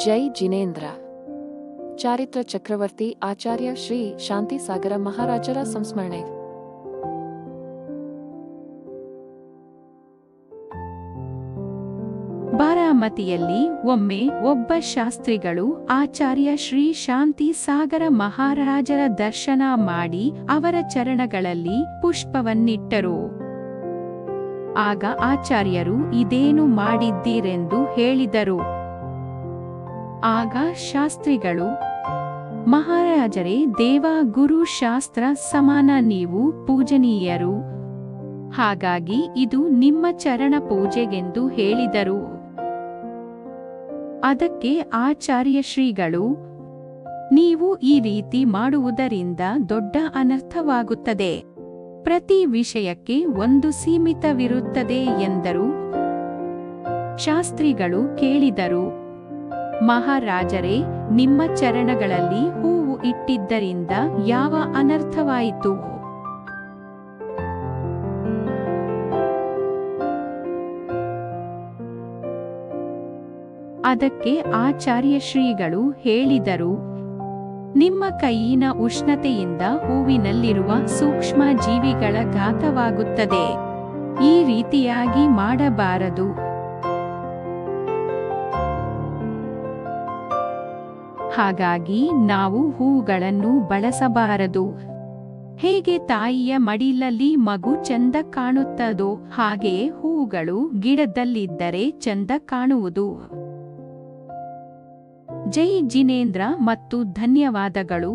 ಜೈ ಜಿನೇಂದ್ರ. ಚಾರಿತ್ರ ಚಕ್ರವರ್ತಿ ಆಚಾರ್ಯ ಶ್ರೀ ಶಾಂತಿ ಸಾಗರ ಮಹಾರಾಜರ ಸಂಸ್ಮರಣೆ. ಬಾರಾಮತಿಯಲ್ಲಿ ಒಮ್ಮೆ ಒಬ್ಬ ಶಾಸ್ತ್ರಿಗಳು ಆಚಾರ್ಯ ಶ್ರೀ ಶಾಂತಿ ಸಾಗರ ಮಹಾರಾಜರ ದರ್ಶನ ಮಾಡಿ ಅವರ ಚರಣಗಳಲ್ಲಿ ಪುಷ್ಪವನ್ನಿಟ್ಟರು. ಆಗ ಆಚಾರ್ಯರು ಇದೇನು ಮಾಡಿದ್ದೀರೆಂದು ಹೇಳಿದರು. ಆಗ ಶಾಸ್ತ್ರಿಗಳು, ಮಹಾರಾಜರೇ, ದೇವ ಗುರು ಶಾಸ್ತ್ರ ಸಮಾನ, ನೀವು ಪೂಜನೀಯರು, ಹಾಗಾಗಿ ಇದು ನಿಮ್ಮ ಚರಣ ಪೂಜೆಗೆಂದು ಹೇಳಿದರು. ಅದಕ್ಕೆ ಆಚಾರ್ಯ ಶ್ರೀಗಳು, ನೀವು ಈ ರೀತಿ ಮಾಡುವುದರಿಂದ ದೊಡ್ಡ ಅನರ್ಥವಾಗುತ್ತದೆ, ಪ್ರತಿ ವಿಷಯಕ್ಕೆ ಒಂದು ಸೀಮಿತವಿರುತ್ತದೆ ಎಂದರು. ಶಾಸ್ತ್ರಿಗಳು ಕೇಳಿದರು, ಮಹಾರಾಜರೇ, ನಿಮ್ಮ ಚರಣಗಳಲ್ಲಿ ಹೂವು ಇಟ್ಟಿದ್ದರಿಂದ ಯಾವ ಅನರ್ಥವಾಯಿತು? ಅದಕ್ಕೆ ಆಚಾರ್ಯ ಶ್ರೀಗಳು ಹೇಳಿದರು, ನಿಮ್ಮ ಕೈಯಿನ ಉಷ್ಣತೆಯಿಂದ ಹೂವಿನಲ್ಲಿರುವ ಸೂಕ್ಷ್ಮ ಜೀವಿಗಳ ಘಾತವಾಗುತ್ತದೆ, ಈ ರೀತಿಯಾಗಿ ಮಾಡಬಾರದು. ಹಾಗಾಗಿ ನಾವು ಹೂಗಳನ್ನು ಬಳಸಬಾರದು. ಹೇಗೆ ತಾಯಿಯ ಮಡಿಲಲ್ಲಿ ಮಗು ಚಂದ ಕಾಣುತ್ತದೋ ಹಾಗೆಯೇ ಹೂಗಳು ಗಿಡದಲ್ಲಿದ್ದರೆ ಚಂದ ಕಾಣುವುದು. ಜೈ ಜಿನೇಂದ್ರ ಮತ್ತು ಧನ್ಯವಾದಗಳು.